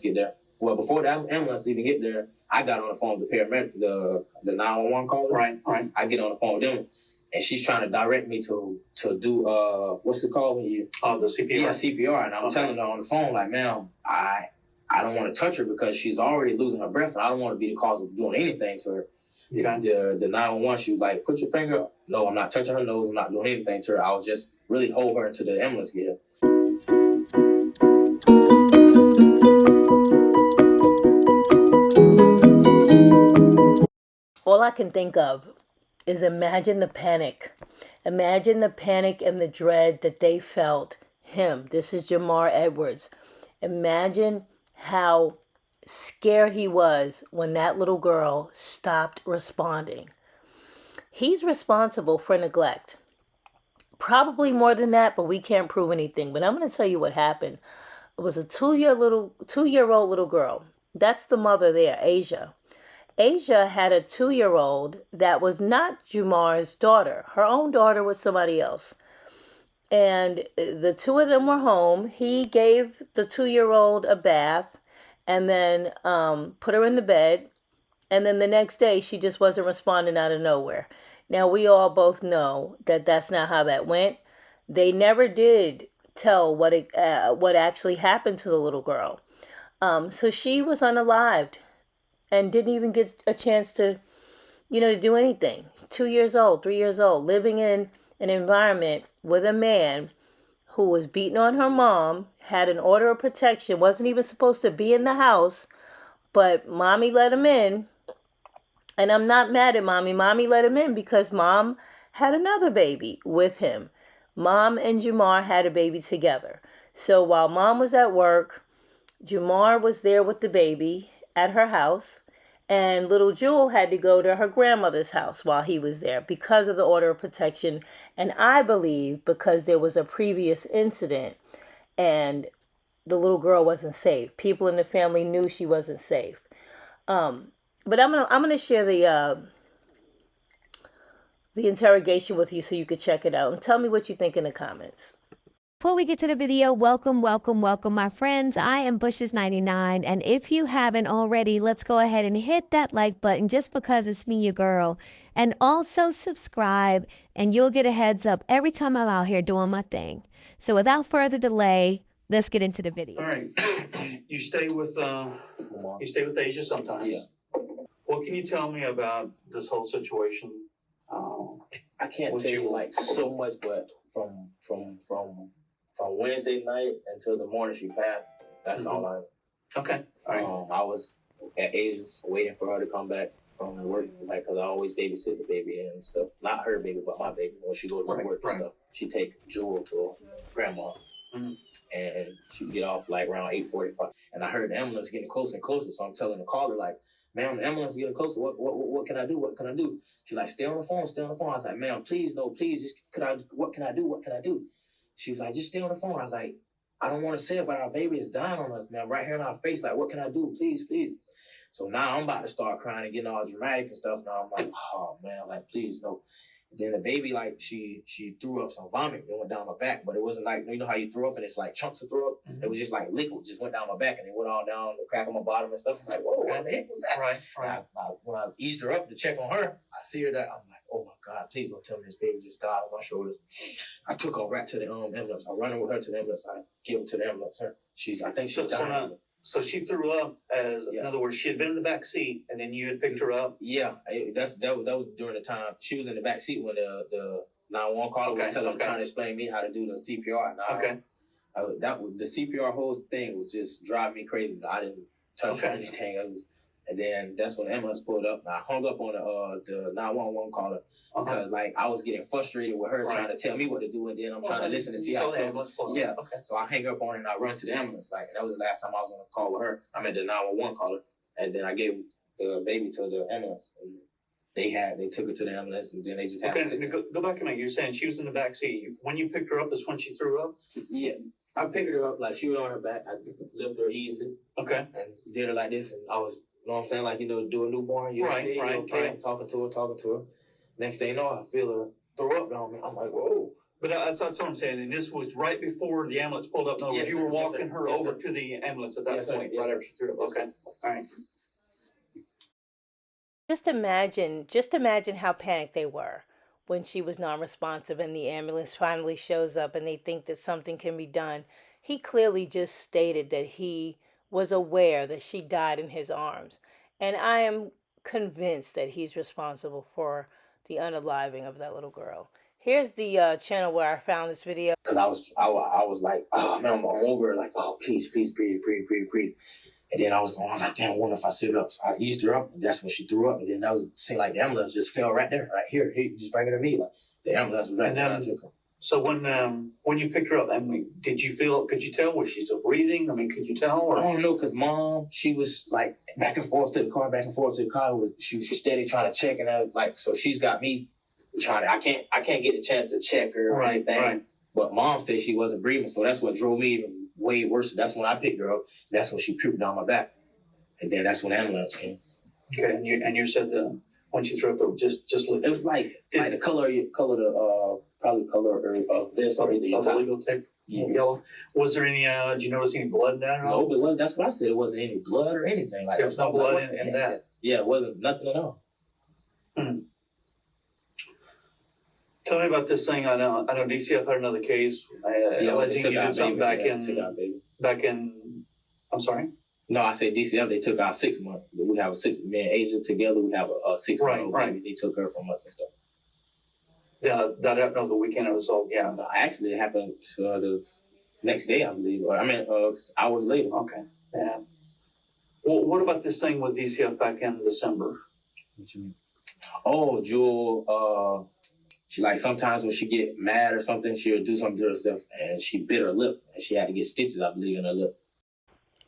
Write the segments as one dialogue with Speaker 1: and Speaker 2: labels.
Speaker 1: get there. Well, before the ambulance even get there, I got on the phone with the paramedic, the 911 caller.
Speaker 2: Right.
Speaker 1: I get on the phone with them, and she's trying to direct me to do what's it called when you
Speaker 2: the CPR.
Speaker 1: Yeah, CPR. And I'm telling her on the phone like, ma'am, I don't want to touch her because she's already losing her breath, and I don't want to be the cause of doing anything to her. Okay. The 911, she was like, put your finger up. No, I'm not touching her nose. I'm not doing anything to her. I was just really hold her until the ambulance get here.
Speaker 3: All I can think of is imagine the panic. Imagine the panic and the dread that they felt. This is Jumar Edwards. Imagine how scared he was when that little girl stopped responding. He's responsible for neglect. Probably more than that, but we can't prove anything. But I'm going to tell you what happened. It was a 2-year-old little girl. That's the mother there, Asia. Asia had a 2-year-old that was not Jumar's daughter. Her own daughter was somebody else. And the two of them were home. He gave the 2-year-old a bath and then put her in the bed. And then the next day, she just wasn't responding out of nowhere. Now, we all both know that that's not how that went. They never did tell what actually happened to the little girl. So she was unalived and didn't even get a chance to do anything. 2 years old, 3 years old, living in an environment with a man who was beating on her mom, had an order of protection, wasn't even supposed to be in the house, but mommy let him in. And I'm not mad at mommy. Mommy let him in because mom had another baby with him. Mom and Jumar had a baby together. So while mom was at work, Jumar was there with the baby at her house, and little Jewel had to go to her grandmother's house while he was there because of the order of protection, and I believe because there was a previous incident and the little girl wasn't safe. People in the family knew she wasn't safe. But I'm gonna share the interrogation with you so you could check it out and tell me what you think in the comments.
Speaker 4: Before we get to the video, welcome, my friends. I am Bushes99, and if you haven't already, let's go ahead and hit that like button just because it's me, your girl. And also subscribe, and you'll get a heads up every time I'm out here doing my thing. So without further delay, let's get into the video.
Speaker 2: All right. You stay with Asia sometimes.
Speaker 1: Yeah.
Speaker 2: What can you tell me about this whole situation?
Speaker 1: I can't tell you like so much, but from Wednesday night until the morning she passed, that's all I.
Speaker 2: Okay. All right.
Speaker 1: I was at Asia's waiting for her to come back from work, like, because I always babysit the baby and stuff. Not her baby, but my baby. When she goes to work and stuff, she take Jewel to grandma, and she get off like around 8:45. And I heard the ambulance getting closer and closer, so I'm telling the caller like, "Ma'am, the ambulance is getting closer. What can I do? What can I do?" She's like, "Stay on the phone, stay on the phone." I was like, "Ma'am, please, no, please, just what can I do? What can I do?" She was like, "Just stay on the phone." I was like, "I don't want to say it, but our baby is dying on us, man, right here in our face. Like, what can I do? Please, please." So now I'm about to start crying and getting all dramatic and stuff. Now I'm like, "Oh man, like, please, no." Then the baby, like, she threw up some vomit that went down my back, but it wasn't like, you know how you throw up and it's like chunks of throw up? Mm-hmm. It was just like liquid, just went down my back and it went all down the crack of my bottom and stuff. I'm like, whoa, what the heck was that?
Speaker 2: Right.
Speaker 1: When I eased her up to check on her, I see her that, I'm like, oh my God, please don't tell me this baby just died on my shoulders. I took her right to the ambulance. I run with her to the ambulance. I give her to the ambulance. I think she died.
Speaker 2: So she threw up in other words, she had been in the back seat and then you had picked her up?
Speaker 1: Yeah, that was during the time. She was in the back seat when the 911 caller was trying to explain me how to do the CPR. The CPR whole thing was just driving me crazy. I didn't touch anything. And then that's when the ambulance pulled up. And I hung up on the 911 caller because like I was getting frustrated with her trying to tell me what to do, and then I'm trying to listen to see how it goes. Yeah. Okay. So I hang up on her and I run to the ambulance. Like, and that was the last time I was on a call with her. I met the 911 caller, and then I gave the baby to the ambulance. And they took her to the ambulance, and then they just had to sit.
Speaker 2: Go back a minute. You're saying she was in the back seat. When you picked her up is when she threw up?
Speaker 1: Yeah. I picked her up like she was on her back. I lifted her easily.
Speaker 2: Okay.
Speaker 1: And did her like this, and I was. You know what I'm saying? Like, do a newborn. I'm talking to her. Next thing you know, I feel her throw up on me. I'm like, whoa.
Speaker 2: But that's what I'm saying, and this was right before the ambulance pulled up. No,
Speaker 1: Yes,
Speaker 2: you
Speaker 1: sir.
Speaker 2: were
Speaker 1: Yes,
Speaker 2: walking
Speaker 1: sir.
Speaker 2: her
Speaker 1: Yes,
Speaker 2: over
Speaker 1: sir.
Speaker 2: to the ambulance at that
Speaker 1: Yes, sir.
Speaker 2: point,
Speaker 1: Yes,
Speaker 2: right
Speaker 1: sir.
Speaker 2: after she threw up.
Speaker 1: Yes,
Speaker 2: Okay, all right.
Speaker 3: Just imagine how panicked they were when she was non-responsive and the ambulance finally shows up and they think that something can be done. He clearly just stated that he was aware that she died in his arms. And I am convinced that he's responsible for the unaliving of that little girl. Here's the channel where I found this video. Because I was like, oh man, I'm over it. Like, oh, please, please breathe, breathe, breathe, breathe. And then I was like, damn, I wonder if I sit up. So I eased her up, and that's when she threw up. And then that was seemed like the ambulance just fell right there, right here. He just bring her to me. Like the ambulance was right there. I took her.
Speaker 2: So when you picked her up, I mean, could you tell, was she still breathing? I mean, could you tell? Or?
Speaker 3: I don't know, because Mom, she was like back and forth to the car, back and forth to the car. She was steady trying to check, and I was like, so she's got me trying to, I can't get a chance to check her or anything. Right. But Mom said she wasn't breathing, so that's what drove me even way worse. That's when I picked her up. That's when she puked down my back. And then that's when the ambulance came.
Speaker 2: Okay, and you said when she threw up, it was just
Speaker 3: it was like the color probably color of this or the
Speaker 2: legal tape. Yeah. Yellow. Was there any? Did you notice any blood in that?
Speaker 3: No, it was. That's what I said. It wasn't any blood or anything. Like
Speaker 2: there's no blood in that.
Speaker 3: Yeah, it wasn't nothing at all.
Speaker 2: Tell me about this thing. I know DCF had another case. Alleging you did something back in. I'm sorry.
Speaker 3: No, I said DCF. They took our 6 month. We have me and Asia together. We have a 6 month baby. They took her from us and stuff.
Speaker 2: Yeah, that happened over the weekend. It was all
Speaker 3: No, actually, it happened the next day, I believe. I mean, hours later.
Speaker 2: Okay. Yeah. Well, what about this thing with DCF back in December?
Speaker 3: What you mean? Oh, Jewel. She like sometimes when she get mad or something, she'll do something to herself, and she bit her lip, and she had to get stitches, I believe, in her lip.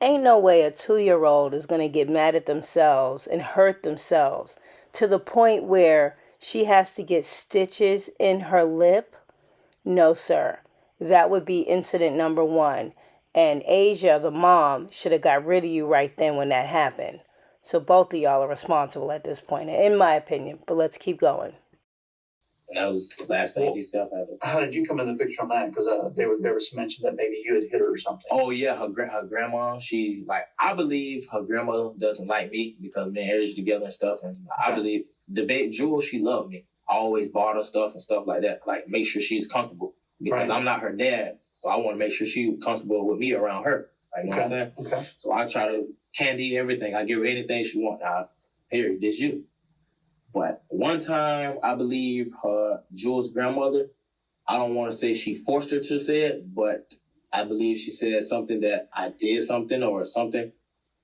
Speaker 3: Ain't no way a 2-year-old is gonna get mad at themselves and hurt themselves to the point where she has to get stitches in her lip. No, sir. That would be incident number 1. And Asia, the mom, should have got rid of you right then when that happened. So both of y'all are responsible at this point, in my opinion. But let's keep going. And that was the last thing DCF happened.
Speaker 2: How did you come in the picture on that? Because there was some mention that maybe you had hit her or something.
Speaker 3: Oh yeah, her grandma. She I believe her grandma doesn't like me because me and Asia together and stuff. And I believe the baby Jewel, she loved me. I always bought her stuff and stuff like that. Like make sure she's comfortable because I'm not her dad, so I want to make sure she's comfortable with me around her. Like you know what I'm saying?
Speaker 2: Okay.
Speaker 3: So I try to candy everything. I give her anything she wants. Here, this you. But one time, I believe her Jewel's grandmother, I don't want to say she forced her to say it, but I believe she said something that I did something or something.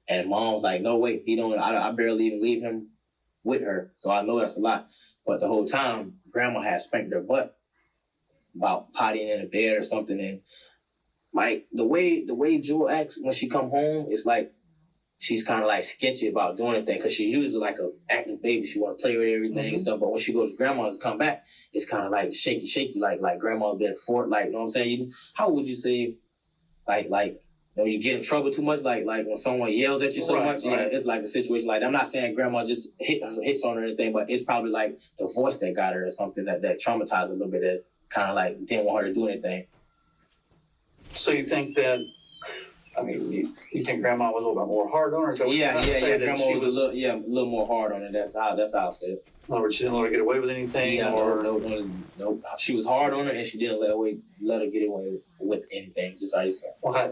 Speaker 3: And Mom was like, no, wait, I barely even leave him with her. So I know that's a lot. But the whole time, Grandma had spanked her butt about pottying in the bed or something. And like the way Jewel acts when she come home, it's like, she's kind of like sketchy about doing anything because she's usually like an active baby. She want to play with everything and stuff. But when she goes to grandma's come back, it's kind of like shaky, like grandma been fort. Like, you know what I'm saying? How would you say, like, you get in trouble too much? Like when someone yells at you so much? Yeah, it's like a situation like that. I'm not saying grandma just hits on her or anything, but it's probably like the voice that got her or something that traumatized a little bit that kind of like didn't want her to do anything.
Speaker 2: So you think that, I mean, you think Grandma was a little bit more hard on her? So
Speaker 3: yeah. Grandma was a little more hard on her. That's how I said it.
Speaker 2: In other words, she didn't let her get away with anything.
Speaker 3: Yeah, no. She was hard on her, and she didn't let her get away with anything. Just how you said.
Speaker 2: Well, how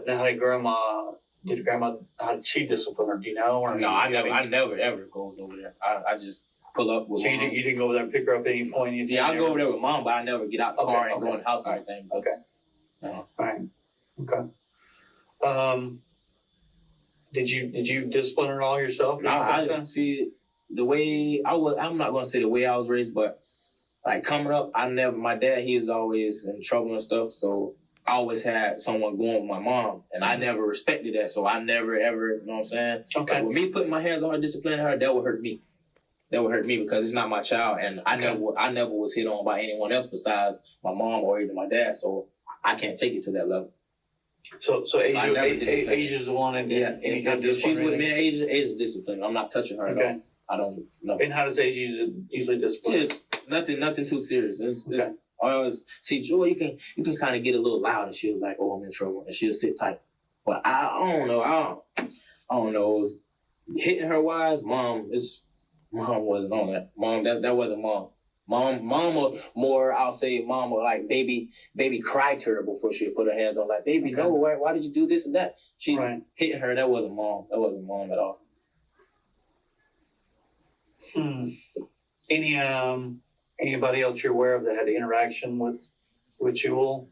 Speaker 2: did she discipline her? Do you know? Or
Speaker 3: no, I never ever goes over there. I just pull up with.
Speaker 2: So
Speaker 3: Mom.
Speaker 2: You didn't go over there and pick her up at any point?
Speaker 3: Yeah, I go over there with Mom, but I never get out the car and go in the house or anything.
Speaker 2: Okay. All right. Okay. Did you discipline her all yourself?
Speaker 3: No, I didn't see the way I was. I'm not gonna say the way I was raised, but like coming up, my dad, he was always in trouble and stuff. So I always had someone going with my mom, and I never respected that. So I never ever, you know what I'm saying?
Speaker 2: Okay.
Speaker 3: Like, with me putting my hands on her, disciplining her, that would hurt me. That would hurt me because it's not my child, and I never was hit on by anyone else besides my mom or either my dad. So I can't take it to that level.
Speaker 2: So Asia's the one and
Speaker 3: if she's with me, Asia's disciplined. I'm not touching her at all. I don't know.
Speaker 2: And how does Asia usually discipline?
Speaker 3: Just nothing too serious.
Speaker 1: I always see Jewel. You can kind of get a little loud, and she'll like, "Oh, I'm in trouble," and she'll sit tight. But I don't know. I don't know. Hitting her wise, mom wasn't on that. Mom, that wasn't mom. Mom more. I'll say mom would like baby cry to her before she put her hands on. Like, baby, no, why did you do this and that? She hitting her. That wasn't mom. That wasn't mom at all.
Speaker 2: Anybody else you're aware of that had interaction with Jewel?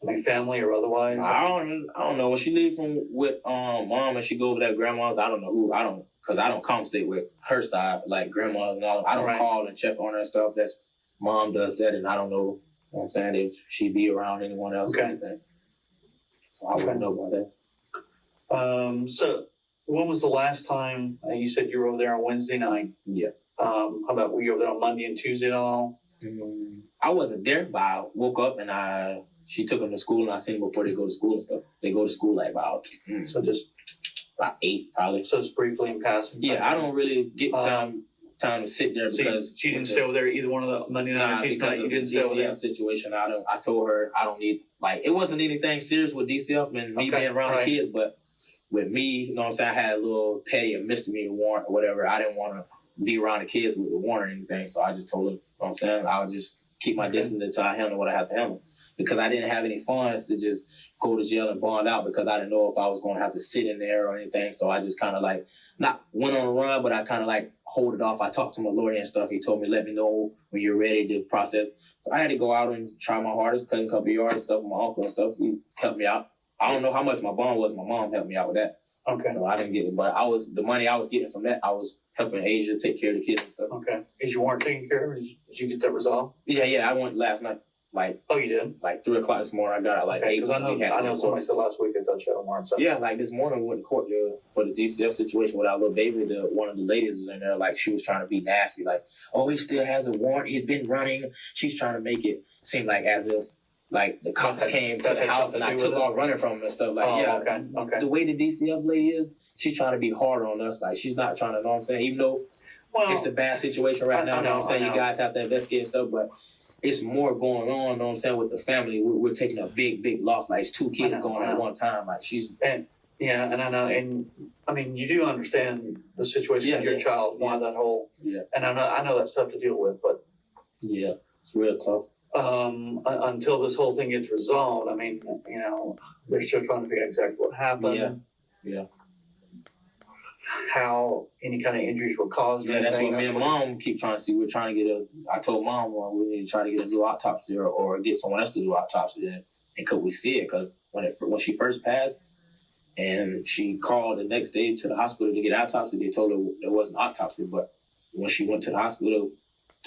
Speaker 2: I mean, family or otherwise?
Speaker 1: I don't know. When she leaves with mom and she go over to grandma's, I don't know who. Because I don't conversate with her side, like grandma's and all. I don't call and check on her stuff. That's mom does that, and I don't know. You know what I'm saying, if she be around anyone else or anything. So I wouldn't know about
Speaker 2: that. So when was the last time you said you were over there on Wednesday night?
Speaker 1: Yeah.
Speaker 2: How about were you over there on Monday and Tuesday at all?
Speaker 1: I wasn't there, but I woke up and she took them to school, and I seen them before they go to school and stuff. They go to school like about
Speaker 2: so just
Speaker 1: about 8 probably.
Speaker 2: So it's briefly in passing.
Speaker 1: Yeah, I don't really get time to sit there because
Speaker 2: you didn't stay over there either one of the Monday night or Tuesday night. You didn't stay over there.
Speaker 1: Situation. I told her I don't need it wasn't anything serious with DCF and me being around the kids, but with me, you know what I'm saying, I had a little petty a misdemeanor warrant or whatever. I didn't want to be around the kids with the warrant or anything, so I just told her, you know what I'm saying, I would just keep my distance until I handle what I have to handle. Because I didn't have any funds to just go to jail and bond out because I didn't know if I was going to have to sit in there or anything. So I just kind of like, not went on a run, but I kind of like hold it off. I talked to my lawyer and stuff. He told me, let me know when you're ready to process. So I had to go out and try my hardest, cutting a couple of yards and stuff with my uncle and stuff. He helped me out. I don't know how much my bond was. My mom helped me out with that.
Speaker 2: Okay.
Speaker 1: So I didn't get it. But the money I was getting from that, I was helping Asia take care of the kids and stuff.
Speaker 2: Okay. Is your warrant taken care of? Did you get that resolved?
Speaker 1: Yeah. I went last night.
Speaker 2: Oh, you did?
Speaker 1: Like 3 o'clock this morning. I got it like 8.
Speaker 2: Because I know somebody said last week they thought you had a warrant. So.
Speaker 1: Yeah, like this morning we went to court for the DCF situation with our little baby. One of the ladies was in there, like she was trying to be nasty, like, oh, he still has a warrant. He's been running. She's trying to make it seem like as if like the cops came to the house and I took off running from him and stuff. Like,
Speaker 2: okay.
Speaker 1: The way the DCF lady is, she's trying to be hard on us. Like she's not trying to, know what I'm saying, even though it's a bad situation right now. You know what I'm saying? You guys have to investigate and stuff, but it's more going on, you know what I'm saying, with the family. We're taking a big loss. Like, it's 2 kids going at one time. Like,
Speaker 2: and I know. And, I mean, you do understand the situation with your child, that whole...
Speaker 1: Yeah.
Speaker 2: And I know that's tough to deal with, but...
Speaker 1: Yeah, it's real tough.
Speaker 2: Until this whole thing gets resolved, I mean, you know, they're still trying to figure out exactly what happened.
Speaker 1: Yeah.
Speaker 2: How any kind of injuries were caused.
Speaker 1: Yeah, that's what me and mom keep trying to see. We're trying to get I told mom we need to try to get a new autopsy or get someone else to do autopsy then. And could we see it? Because when she first passed and she called the next day to the hospital to get an autopsy, they told her there wasn't an autopsy. But when she went to the hospital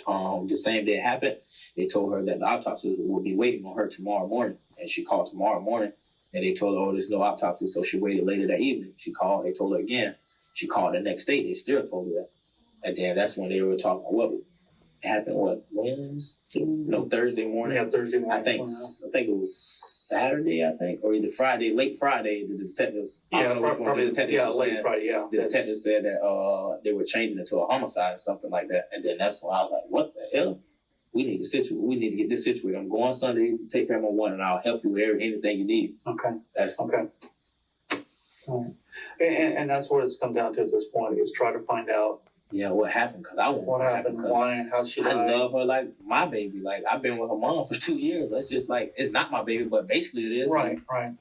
Speaker 1: the same day it happened, they told her that the autopsy will be waiting on her tomorrow morning. And she called tomorrow morning and they told her, oh, there's no autopsy. So she waited later that evening. She called, they told her again. She called the next day. They still told her that. And then that's when they were talking. What happened? Thursday morning.
Speaker 2: Yeah, Thursday morning.
Speaker 1: I think it was Saturday. Or either Friday, late Friday. The detectives. I don't know which one. The detectives
Speaker 2: late Friday. Yeah.
Speaker 1: The detectives said that they were changing it to a homicide or something like that. And then that's when I was like, what the hell? We need to get this situated. I'm going Sunday to take care of my one, and I'll help you with anything you need.
Speaker 2: Okay.
Speaker 1: That's
Speaker 2: okay. All right. And that's what it's come down to at this point, is try to find out
Speaker 1: what happened, because I want
Speaker 2: what happened, why, how she died.
Speaker 1: I love her like my baby. Like, I've been with her mom for 2 years. That's just like, it's not my baby, but basically it is.
Speaker 2: Right.
Speaker 1: I'm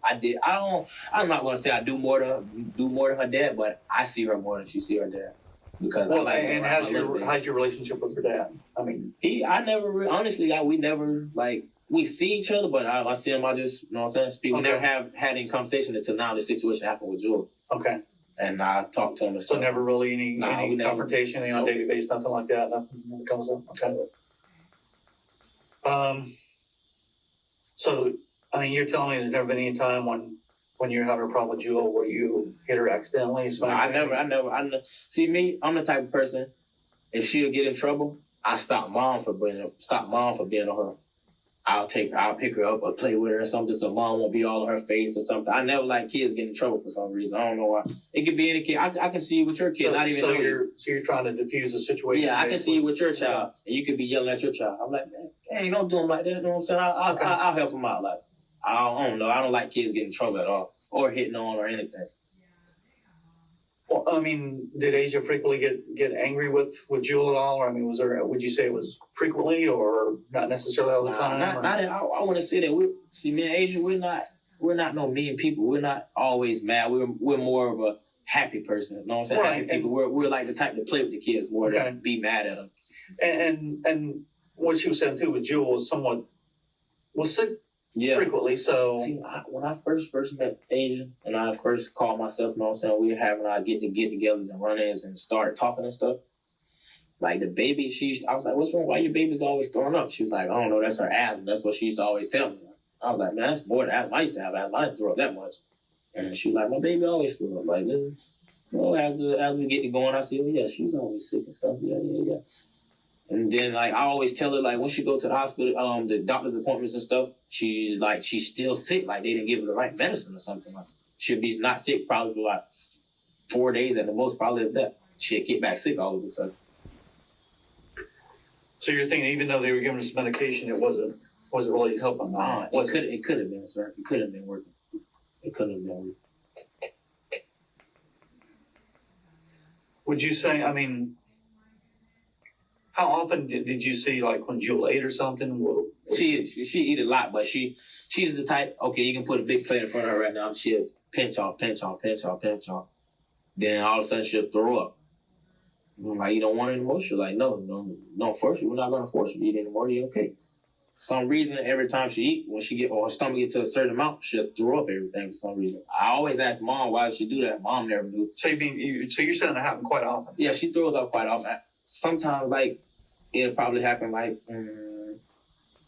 Speaker 1: not gonna say I do more to her dad, but I see her more than she see her dad. Because
Speaker 2: how's your relationship with her dad? I mean,
Speaker 1: we never like, we see each other, but I see him, I just, you know what I'm saying, speak. We never have had any conversation until now the situation happened with Jewel.
Speaker 2: Okay.
Speaker 1: And I talked to him and stuff.
Speaker 2: So never really any confrontation, anything on a daily basis, nothing like that, nothing comes up? Okay. So, I mean, you're telling me there's never been any time when you're having a problem with Jewel where you hit her accidentally?
Speaker 1: I never. See, me, I'm the type of person, if she'll get in trouble, I stop mom for being on her. I'll pick her up or play with her or something so mom won't be all on her face or something. I never like kids getting in trouble for some reason. I don't know why. It could be any kid. I can see you with your kid. Not even
Speaker 2: so you're trying to diffuse the situation.
Speaker 1: Yeah, I can see you with your child, and you could be yelling at your child. I'm like, man, hey, don't do him like that. You know what I'm saying? I'll help him out. Like, I don't know. I don't like kids getting in trouble at all or hitting on or anything.
Speaker 2: Well, I mean, did Asia frequently get angry with Jewel at all? Or I mean, would you say it was frequently or not necessarily all the time?
Speaker 1: I want to say that me and Asia, we're not no mean people. We're not always mad. We're more of a happy person. You know what I'm saying?
Speaker 2: Right.
Speaker 1: Happy people. We're like the type to play with the kids more than be mad at them.
Speaker 2: And what she was saying too with Jewel was sick frequently. So
Speaker 1: see, when I first met Asia and I first called myself, you know what I'm saying, we were having our get-togethers and run-ins and started talking and stuff. Like the baby, I was like, what's wrong? Why your baby's always throwing up? She was like, I don't know, that's her asthma. That's what she used to always tell me. I was like, man, that's more than asthma. I used to have asthma. I didn't throw up that much. And she was like, my baby always threw up. Like, as we get to going, I see, yeah, she's always sick and stuff. Yeah. And then, like, I always tell her, like, when she go to the hospital, the doctor's appointments and stuff, she's still sick. Like, they didn't give her the right medicine or something. Like, she'll be not sick probably for, like, 4 days at the most, probably at that. She'll get back sick all of a sudden.
Speaker 2: So you're thinking even though they were giving us medication, it wasn't really helping?
Speaker 1: It could have been, sir. It could have been working. It could have been working.
Speaker 2: Would you say, I mean, how often did you see, like, when Jewel ate or something?
Speaker 1: She eat a lot, but she's the type, okay, you can put a big plate in front of her right now. She'll pinch off. Then all of a sudden she'll throw up. I'm like, you don't want it anymore? She's like, no, don't force you. We're not going to force you to eat anymore. You're okay. For some reason, every time she eat, when her stomach gets to a certain amount, she'll throw up everything for some reason. I always ask Mom why she do that. Mom never knew.
Speaker 2: So you're saying that happen quite often?
Speaker 1: Yeah, she throws up quite often. Sometimes, like, it'll probably happen, like,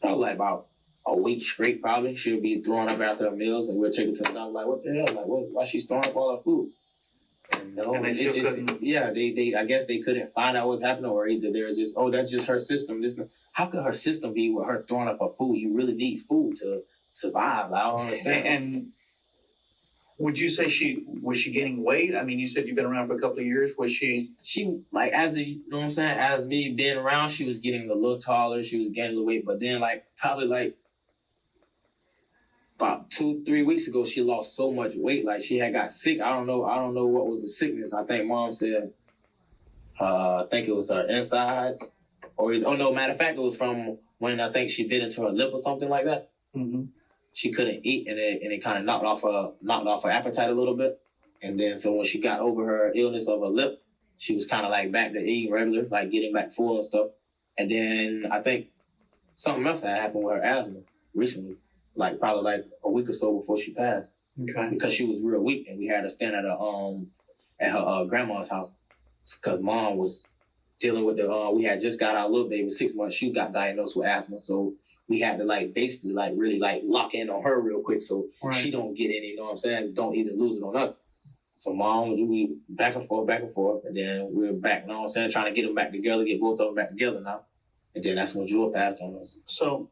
Speaker 1: probably like about a week straight, probably. She'll be throwing up after her meals, and we'll take her to the doctor, like, what the hell? Like, why she's throwing up all her food? And it's just, they I guess they couldn't find out what's happening, or either they're just, that's just her system. How could her system be with her throwing up her food? You really need food to survive. I don't understand.
Speaker 2: And would you say was she gaining weight? I mean, you said you've been around for a couple of years. Was she like, you know what I'm saying? As me being around, she was getting a little taller. She was gaining a little weight, but then probably about 2-3 weeks ago, she lost so much weight. Like, she had got sick. I don't know what was the sickness. I think Mom said, I think it was her insides. Matter of fact, it was from when I think she bit into her lip or something like that. Mm-hmm.
Speaker 1: She couldn't eat, and it kind of knocked off her appetite a little bit. And then, so when she got over her illness of her lip, she was kind of like back to eating regular, like getting back full and stuff. And then I think something else had happened with her asthma recently. Like, probably like a week or so before she passed.
Speaker 2: Okay.
Speaker 1: Because she was real weak, and we had her stand at her grandma's house because Mom was dealing with we had just got our little baby 6 months. She got diagnosed with asthma, so we had to basically really lock in on her real quick so she don't get any. You know what I'm saying? Don't either lose it on us. So Mom, we back and forth, and then we're back. You know what I'm saying? Trying to get them back together, get both of them back together now, and then that's when Jewel passed on us.
Speaker 2: So,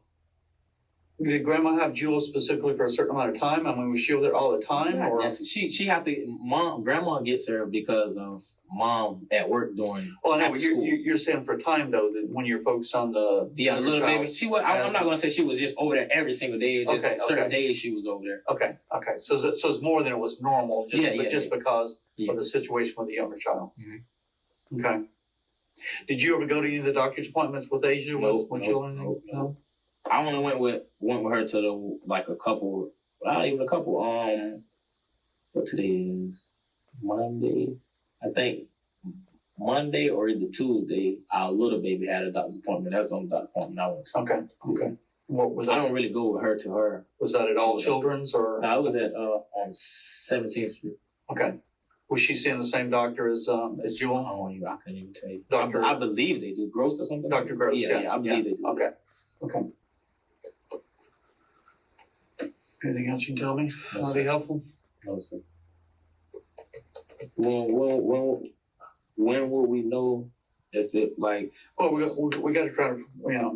Speaker 2: did Grandma have Jewel specifically for a certain amount of time? I mean, was she over there all the time? Or?
Speaker 1: Yes, she had to. Grandma gets her because of Mom at work during.
Speaker 2: Well, I know, but you're saying for time though, that when you're focused on the
Speaker 1: little baby. She was. I'm not going to say she was just over there every single day. It's just certain days she was over there.
Speaker 2: Okay. So it's more than it was normal, just because of the situation with the younger child.
Speaker 1: Mm-hmm.
Speaker 2: Okay. Did you ever go to any of the doctor's appointments with Asia? With children?
Speaker 1: No. I only went with her to a couple, not even a couple. What today is? Monday. I think Monday or either Tuesday. Our little baby had a doctor's appointment. That's the only doctor's appointment I went to.
Speaker 2: Okay. What was that?
Speaker 1: I don't really go with her to her.
Speaker 2: Was that at all children's or?
Speaker 1: No, I was at on 17th Street.
Speaker 2: Okay. Was she seeing the same doctor as Jewel?
Speaker 1: Oh, I couldn't even tell you.
Speaker 2: Doctor,
Speaker 1: I believe they do. Gross or something.
Speaker 2: Dr. Gross.
Speaker 1: Yeah, I believe they do.
Speaker 2: Okay. Anything else you can tell me?
Speaker 1: No,
Speaker 2: That'd be helpful.
Speaker 1: No, sir. When will we know
Speaker 2: If it like,
Speaker 5: Well, we got to try to,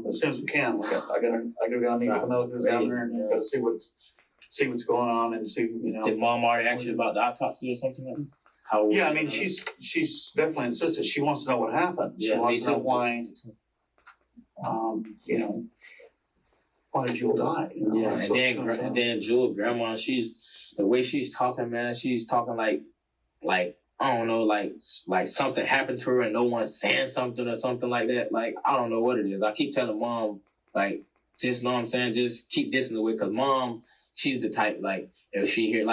Speaker 5: as soon as we can. I got to go meet with the military down there and go see what's going on and see,
Speaker 2: did mom already ask you about the autopsy or something like that? How?
Speaker 5: Yeah, I mean, she's definitely insisted. She wants to know what happened. She wants to know why, why did Jewel die?
Speaker 2: Yeah, and then Jewel, grandma, the way she's talking, man, she's talking like I don't know, like something happened to her and no one's saying something or something like that. Like, I don't know what it is. I keep telling mom, like, just know what I'm saying, just keep dissing away, because mom, she's the type, like, if she hear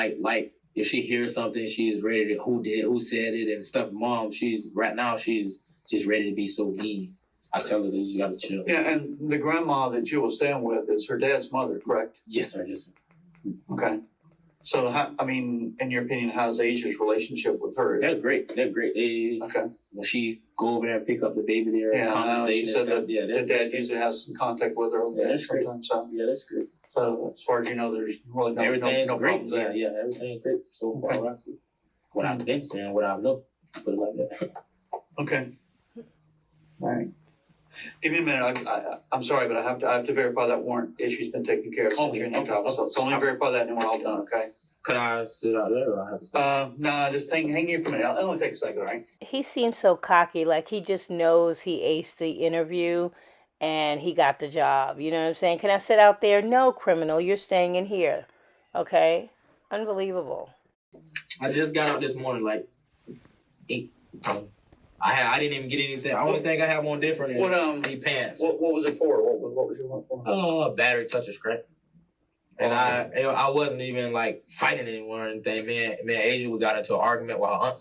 Speaker 2: if she hears something, she's ready to who said it and stuff. Mom, she's just ready to be so mean. I tell her that you gotta chill.
Speaker 5: Yeah, and the grandma that Jewel's staying with is her dad's mother, correct?
Speaker 2: Yes, sir. Yes, sir.
Speaker 5: Okay. So, in your opinion, how's Asia's relationship with her?
Speaker 2: They're great. They,
Speaker 5: okay.
Speaker 2: When she go over there and pick up the baby there,
Speaker 5: yeah,
Speaker 2: conversation.
Speaker 5: She said that the dad usually has some contact with her.
Speaker 2: Yeah, that's great.
Speaker 5: So,
Speaker 2: yeah, that's great.
Speaker 5: So, as far as you know, there's really no
Speaker 2: great.
Speaker 5: problems there.
Speaker 2: Yeah, everything's great so far. Okay. What I've been saying, what I know, put it like that.
Speaker 5: Okay. All right. Give me a minute. I'm sorry, but I have to verify that warrant issue's been taken care of since you're in Utah. So let me verify that and then we're all done, okay?
Speaker 2: Could I sit out there or I have to stay?
Speaker 5: No, just hang here for a minute. It only takes a second, all right?
Speaker 3: He seems so cocky, like he just knows he aced the interview and he got the job. You know what I'm saying? Can I sit out there? No, criminal, you're staying in here. Okay? Unbelievable.
Speaker 2: I just got up this morning like 8. I didn't even get anything. The only thing I have on different is these pants.
Speaker 5: What was it for? What was your one for?
Speaker 2: Battery touch a scrap. And I wasn't even like fighting anyone or anything. Me and Asia, we got into an argument while her aunt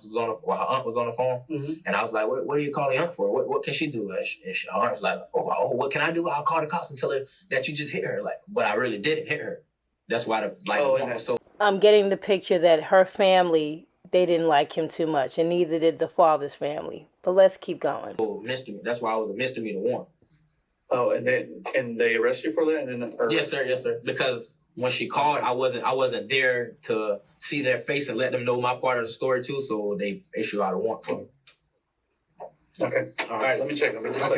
Speaker 2: was on the phone. Mm-hmm. And I was like, what are you calling aunt for? What can she do? And her aunt was like, oh, what can I do? I'll call the cops and tell her that you just hit her. Like, but I really didn't hit her. That's why
Speaker 3: I'm getting the picture that her family, they didn't like him too much, and neither did the father's family. But let's keep going.
Speaker 2: Misdemeanor. That's why I was a misdemeanor warrant.
Speaker 5: Oh, and they arrested you for that?
Speaker 2: Yes, sir. Because when she called, I wasn't there to see their face and let them know my part of the story too. So they issued out a warrant for me.
Speaker 5: Okay. All right. Let me check. Let me just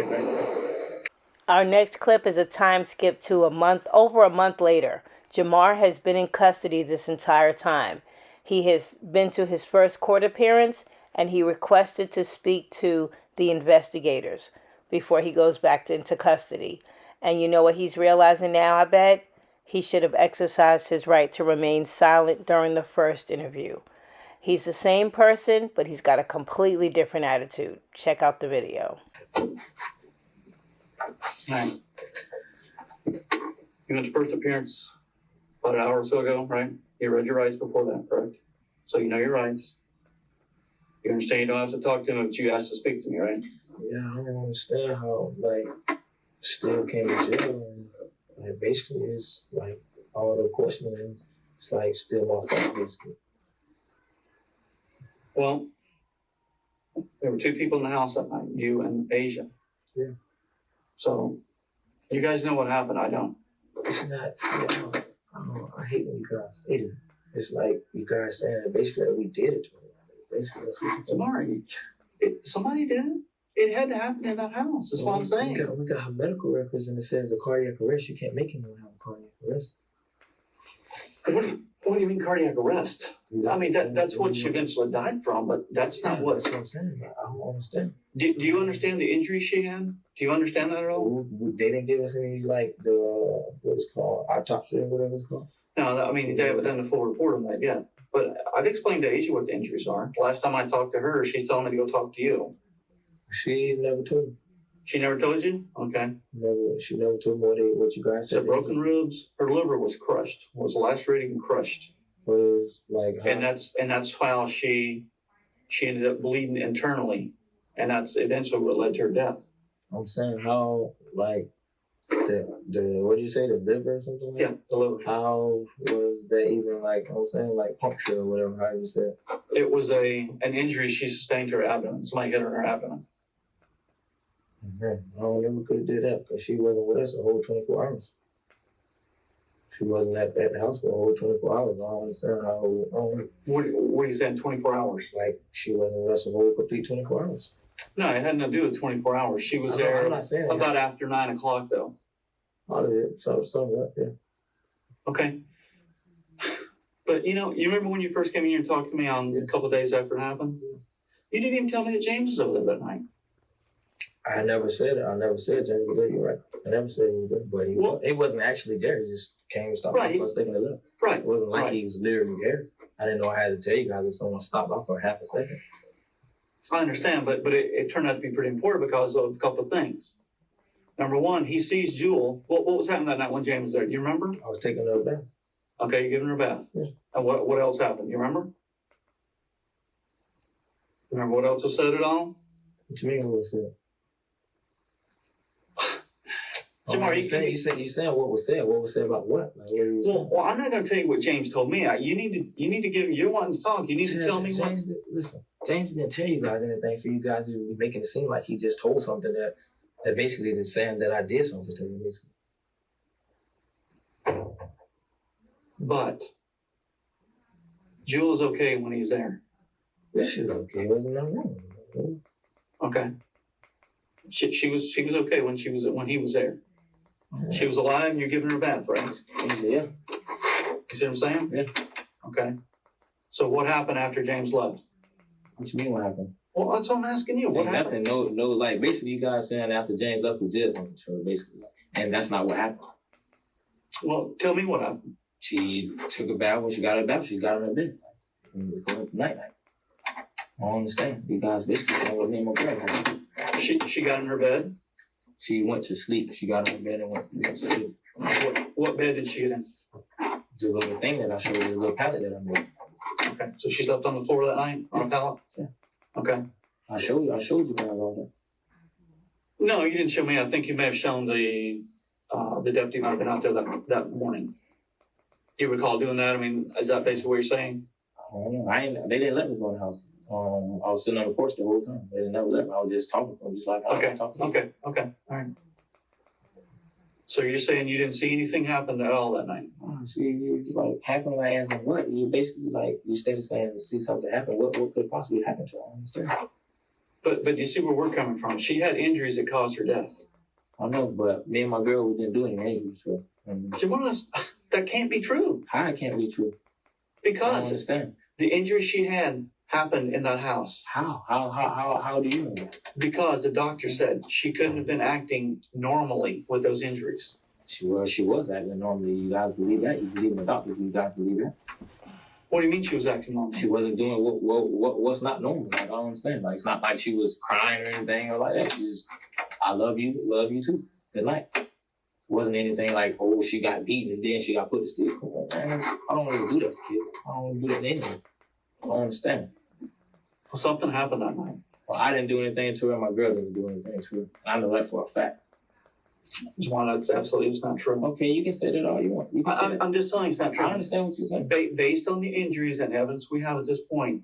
Speaker 3: Our next clip is a time skip to over a month later. Jumar has been in custody this entire time. He has been to his first court appearance, and he requested to speak to the investigators before he goes back into custody. And you know what he's realizing now, I bet? He should have exercised his right to remain silent during the first interview. He's the same person, but he's got a completely different attitude. Check out the video.
Speaker 5: Right. You went to first appearance about an hour or so ago, right? You read your rights before that, correct? So you know your rights. You understand you don't have to talk to him, but you asked to speak to me, right?
Speaker 2: Yeah, I don't understand how, still came to jail. And basically, it's all the questioning, it's still my fault, basically.
Speaker 5: Well, there were 2 people in the house that night, you and Asia.
Speaker 2: Yeah.
Speaker 5: So, you guys know what happened, I don't.
Speaker 2: It's not, I hate when you guys say that. It's like you guys saying that basically we did it to him. Basically, that's what you're saying.
Speaker 5: Somebody did it. It had to happen in that house. That's what I'm saying.
Speaker 2: We got her medical records, and it says a cardiac arrest. You can't make anyone have a cardiac arrest.
Speaker 5: What do you mean cardiac arrest? I mean, that's what she eventually died from, but that's not what...
Speaker 2: That's what I'm saying. I don't understand.
Speaker 5: Do you understand the injury she had? Do you understand that at all?
Speaker 2: They didn't give us any, what it's called, autopsy or whatever it's called.
Speaker 5: No, I mean, they haven't done the full report on that yet. But I've explained to Asia what the injuries are. Last time I talked to her, she's telling me to go talk to you.
Speaker 2: She never told me.
Speaker 5: She never told you? Okay.
Speaker 2: She never told me what you guys said.
Speaker 5: The broken ribs, her liver was crushed, was lacerated and crushed. And that's how she ended up bleeding internally, and that's eventually what led to her death.
Speaker 2: I'm saying how, the what did you say, the liver or something?
Speaker 5: Yeah, the liver.
Speaker 2: How was that even puncture or whatever, how you said?
Speaker 5: It was an injury she sustained to her abdomen. Somebody hit her in her abdomen.
Speaker 2: I don't know who could have did that because she wasn't with us the whole 24 hours. She wasn't at the house for the whole 24 hours. I don't understand how.
Speaker 5: What are you saying, 24 hours?
Speaker 2: She wasn't with us the whole complete 24 hours.
Speaker 5: No, it had nothing to do with 24 hours. She was
Speaker 2: I'm
Speaker 5: there
Speaker 2: not saying that.
Speaker 5: about after 9 o'clock, though.
Speaker 2: So somewhat, yeah.
Speaker 5: Okay. But, you remember when you first came in here and talked to me on a couple of days after it happened? You didn't even tell me that James was over there that night.
Speaker 2: I never said it. I never said James was there. You're right. I never said he was there. But he wasn't actually there. He just came and stopped by for a second and left.
Speaker 5: Right.
Speaker 2: It wasn't like he was literally there. I didn't know I had to tell you guys if someone stopped by for half a second.
Speaker 5: I understand, but it turned out to be pretty important because of a couple of things. Number one, he sees Jewel. What was happening that night when James was there? Do you remember?
Speaker 2: I was taking her bath.
Speaker 5: Okay, you're giving her a bath.
Speaker 2: Yeah.
Speaker 5: And what else happened? You remember? Remember what else was said at all?
Speaker 2: What you mean what was said?
Speaker 5: Jumar,
Speaker 2: you saying what was said? What was said about what? Like,
Speaker 5: well, I'm not going to tell you what James told me. You need to give. You're wanting to talk. You need to tell me what.
Speaker 2: Listen, James didn't tell you guys anything for you guys to be making it seem like he just told something that basically is saying that I did something to you. Basically.
Speaker 5: But Jewel's okay when he's there.
Speaker 2: Yeah, she was okay. It wasn't nothing wrong.
Speaker 5: Okay. She was okay when he was there. Yeah. She was alive, and you're giving her a bath, right?
Speaker 2: Yeah.
Speaker 5: You see what I'm saying?
Speaker 2: Yeah.
Speaker 5: Okay. So what happened after James left?
Speaker 2: What you mean what happened?
Speaker 5: Well, that's what I'm asking you. What happened?
Speaker 2: Nothing. No. Like basically, you guys saying after James left, we did something to her, basically, and that's not what happened.
Speaker 5: Well, tell me what happened.
Speaker 2: She took a bath. When she got her bath, she got her in bed. Night. I don't understand. You guys basically saying what me and my girl happened.
Speaker 5: She got in her bed.
Speaker 2: She went to sleep. She got in her bed and went to sleep.
Speaker 5: What bed did she get in?
Speaker 2: The little thing that I showed you, the little pallet that I made.
Speaker 5: Okay, so she slept on the floor that night on a pallet.
Speaker 2: Yeah.
Speaker 5: Okay.
Speaker 2: I showed you guys all
Speaker 5: that. No, you didn't show me. I think you may have shown the deputy might have been out there that morning. You recall doing that? I mean, is that basically what you're saying?
Speaker 2: I don't know. They didn't let me go in the house. I was sitting on the porch the whole time. They didn't never let me. I was just talking to them, just like I was talking to them.
Speaker 5: Okay. All right. So you're saying you didn't see anything happen at all that night?
Speaker 2: It's like happened. Like asking what? You basically like you started saying to see something happen. What could possibly happen to her? I understand.
Speaker 5: But you see where we're coming from. She had injuries that caused her death.
Speaker 2: I know, but me and my girl we didn't do any injuries to her.
Speaker 5: That can't be true.
Speaker 2: How it can't be true?
Speaker 5: Because
Speaker 2: I don't understand.
Speaker 5: The injuries she had happened in that house.
Speaker 2: How? How do you know that?
Speaker 5: Because the doctor said she couldn't have been acting normally with those injuries.
Speaker 2: She was acting normally. You guys believe that? You believe in the doctor? You guys believe that?
Speaker 5: What do you mean she was acting normal?
Speaker 2: She wasn't doing what's not normal. Like, I don't understand. Like, it's not like she was crying or anything or like that. She just, I love you too. Good night. It wasn't anything like, oh, she got beaten and then she got put to sleep. Come on, man. I don't want to do that to kids. I don't want to do that to anyone. I don't understand.
Speaker 5: Well, something happened that night.
Speaker 2: Well, I didn't do anything to her. My girl didn't do anything to her. I know that for a fact.
Speaker 5: That's absolutely not true.
Speaker 2: Okay, you can say that all you want.
Speaker 5: I'm just telling you it's not true.
Speaker 2: I understand what you're saying.
Speaker 5: Based on the injuries and evidence we have at this point,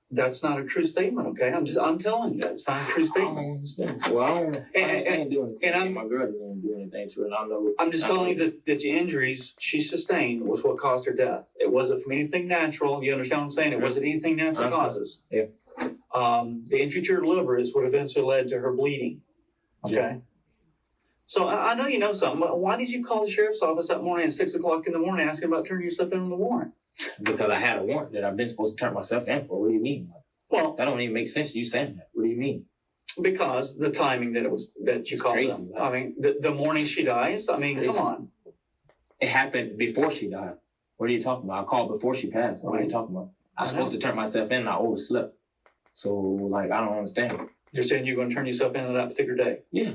Speaker 5: that's not a true statement, okay? I'm telling you that it's not a true statement.
Speaker 2: I don't understand. Well, I didn't do anything. My girl didn't do anything to her, and I know.
Speaker 5: I'm just telling you that the injuries she sustained was what caused her death. It wasn't from anything natural. You understand what I'm saying? It wasn't anything natural causes.
Speaker 2: Yeah.
Speaker 5: The injury to her liver is what eventually led to her bleeding. Okay. Yeah. So I know you know something. But why did you call the sheriff's office that morning at 6 o'clock in the morning asking about turning yourself in on the warrant?
Speaker 2: Because I had a warrant that I've been supposed to turn myself in for. What do you mean? Well, that don't even make sense. You saying that? What do you mean?
Speaker 5: Because the timing that you called.
Speaker 2: Crazy.
Speaker 5: I mean, the morning she dies. I mean, come on.
Speaker 2: It happened before she died. What are you talking about? I called before she passed. What are you talking about? I was supposed to turn myself in and I overslept. So, like, I don't understand.
Speaker 5: You're saying you're going to turn yourself in on that particular day?
Speaker 2: Yeah.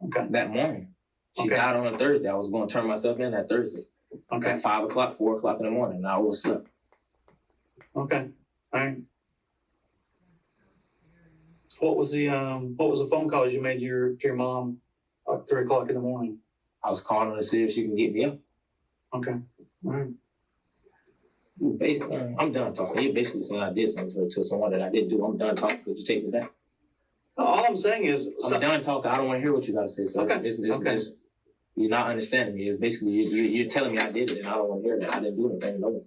Speaker 2: Okay. That morning. She died on a Thursday. I was going to turn myself in that Thursday. Okay. At 5 o'clock, 4 o'clock in the morning, and I overslept.
Speaker 5: Okay. All right. What was the phone calls you made to your mom at 3 o'clock in the morning?
Speaker 2: I was calling her to see if she can get me up.
Speaker 5: Okay. All right.
Speaker 2: Basically, I'm done talking. You're basically saying I did something to someone that I didn't do. I'm done talking. Could you take me back?
Speaker 5: All I'm saying is...
Speaker 2: I'm done talking. I don't want to hear what you got to say. So
Speaker 5: okay.
Speaker 2: You're not understanding me. It's basically, you're telling me I did it, and I don't want to hear that. I didn't do anything. No.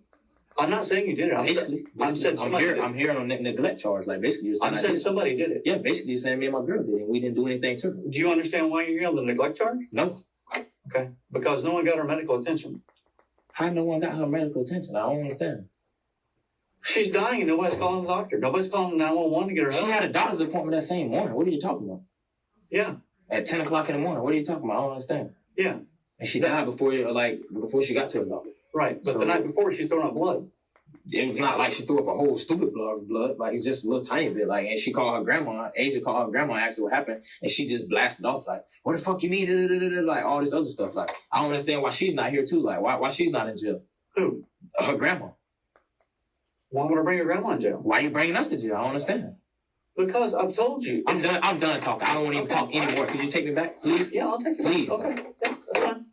Speaker 5: I'm not saying you did it. I'm saying somebody did it.
Speaker 2: I'm hearing on neglect charge. Like basically, you're saying
Speaker 5: I'm saying somebody did it.
Speaker 2: Yeah, basically, you're saying me and my girl did it. And we didn't do anything to her.
Speaker 5: Do you understand why you're here on the neglect charge?
Speaker 2: No.
Speaker 5: Okay. Because no one got her medical attention.
Speaker 2: How no one got her medical attention? I don't understand.
Speaker 5: She's dying and nobody's calling the doctor. Nobody's calling 911 to get her help.
Speaker 2: She had a doctor's appointment that same morning. What are you talking about?
Speaker 5: Yeah.
Speaker 2: At 10 o'clock in the morning. What are you talking about? I don't understand.
Speaker 5: Yeah.
Speaker 2: And she died before she got to the doctor.
Speaker 5: Right. But the night before, she's throwing up blood.
Speaker 2: It was not like she threw up a whole stupid blood. Like, it's just a little tiny bit. Like, and she called her grandma. Asia called her grandma, asked her what happened. And she just blasted off like, what the fuck you mean? Like, all this other stuff. Like, I don't understand why she's not here too. Like, why she's not in jail?
Speaker 5: Who?
Speaker 2: Her grandma.
Speaker 5: Why would I bring your grandma in jail?
Speaker 2: Why are you bringing us to jail? I don't understand.
Speaker 5: Because I've told you.
Speaker 2: I'm done talking. I don't want to even talk anymore. Could you take me back, please?
Speaker 5: Yeah, I'll take you
Speaker 2: please.
Speaker 5: back. Okay. Yeah, that's fine.